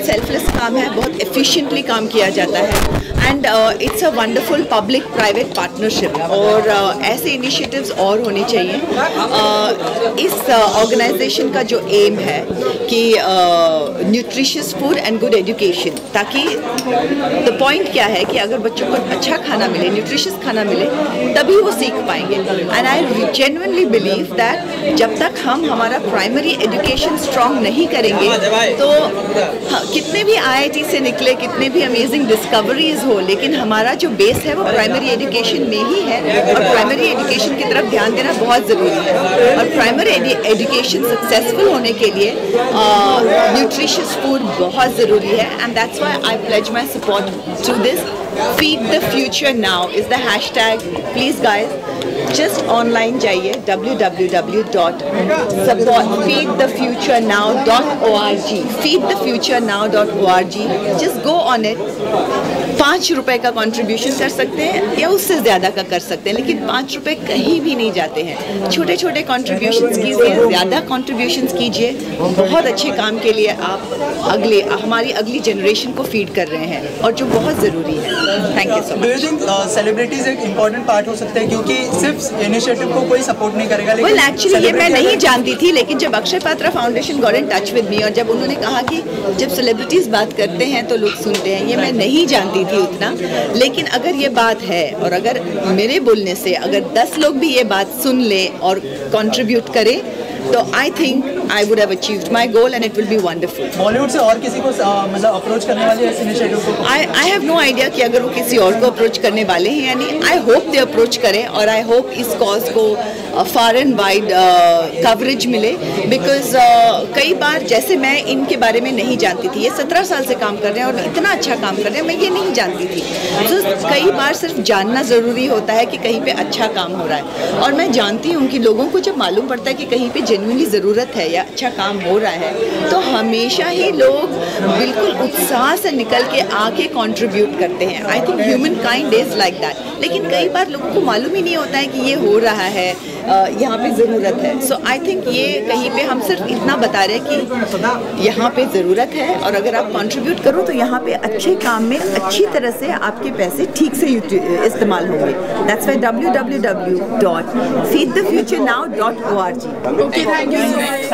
Selfless काम है, बहुत एफिशिएंटली काम किया जाता है and it's a wonderful public private partnership और ऐसे इनिशिएटिव्स और होने चाहिए। इस ऑर्गेनाइजेशन का जो एम है कि nutritious food and good education, ताकि द पॉइंट क्या है कि अगर बच्चों को अच्छा खाना मिले, न्यूट्रिशियस खाना मिले, तभी वो सीख पाएंगे। And I genuinely believe that जब तक हम हमारा प्राइमरी एजुकेशन स्ट्रॉन्ग नहीं करेंगे तो कितने भी IIT से निकले, कितने भी अमेजिंग डिस्कवरीज हो, लेकिन हमारा जो बेस है वो प्राइमरी एजुकेशन में ही है और प्राइमरी एजुकेशन की तरफ ध्यान देना बहुत ज़रूरी है। और प्राइमरी एजुकेशन सक्सेसफुल होने के लिए न्यूट्रिशियस फूड बहुत ज़रूरी है and that's why I pledge my support to this. Feed the future now is the hashtag. Please guys, just online जाइए www.feedthefuturenow.org feedthefuturenow.org, just go on it। 5 रुपए का contribution कर सकते हैं या उससे ज़्यादा का कर सकते हैं, लेकिन 5 रुपए कहीं भी नहीं जाते हैं। छोटे छोटे कॉन्ट्रीब्यूशंस कीजिए, ज़्यादा कॉन्ट्रीब्यूशंस कीजिए, बहुत अच्छे काम के लिए आप हमारी अगली जनरेशन को फीड कर रहे हैं और जो बहुत ज़रूरी है। Thank you so much. Do you think celebrities एक इम्पोर्टेंट पार्ट हो सकते हैं, क्योंकि सिर्फ इनिशिएटिव को कोई सपोर्ट नहीं करेगा? वेल एक्चुअली ये मैं नहीं जानती थी, लेकिन जब Akshay Patra foundation got in touch with me और जब उन्होंने कहा कि जब सेलिब्रिटीज़ बात करते हैं तो लोग सुनते हैं, ये मैं नहीं जानती थी उतना। लेकिन अगर ये बात है और अगर मेरे बोलने से अगर 10 लोग भी ये बात सुन ले और कंट्रीब्यूट करें तो I think I would have achieved my goal and it will be wonderful. Bollywood से और किसी को मतलब अप्रोच करने वाले इस इनिशिएटिव को? आई हैव नो आइडिया कि अगर वो किसी और को अप्रोच करने वाले हैं या नहीं। आई होप दे अप्रोच करें और आई होप इस कॉज को फार एंड वाइड कवरेज मिले, बिकॉज कई बार जैसे मैं इनके बारे में नहीं जानती थी, ये 17 साल से काम कर रहे हैं और इतना अच्छा काम कर रहे हैं, मैं ये नहीं जानती थी। तो कई बार सिर्फ जानना ज़रूरी होता है कि कहीं पे अच्छा काम हो रहा है, और मैं जानती हूँ कि लोगों को जब मालूम पड़ता है कि कहीं पे जेन्युइनली ज़रूरत है या अच्छा काम हो रहा है तो हमेशा ही लोग बिल्कुल उत्साह से निकल के आके कंट्रीब्यूट करते हैं। I think human kind is like that. लेकिन कई बार लोगों को मालूम ही नहीं होता है कि ये हो रहा है, यहाँ पे ज़रूरत है। सो आई थिंक ये कहीं पे हम सिर्फ इतना बता रहे हैं कि यहाँ पे ज़रूरत है और अगर आप कंट्रीब्यूट करो तो यहाँ पे अच्छे काम में अच्छी तरह से आपके पैसे ठीक से इस्तेमाल होंगे। That's why www.feedthefuturenow.org। Okay, thank you so much.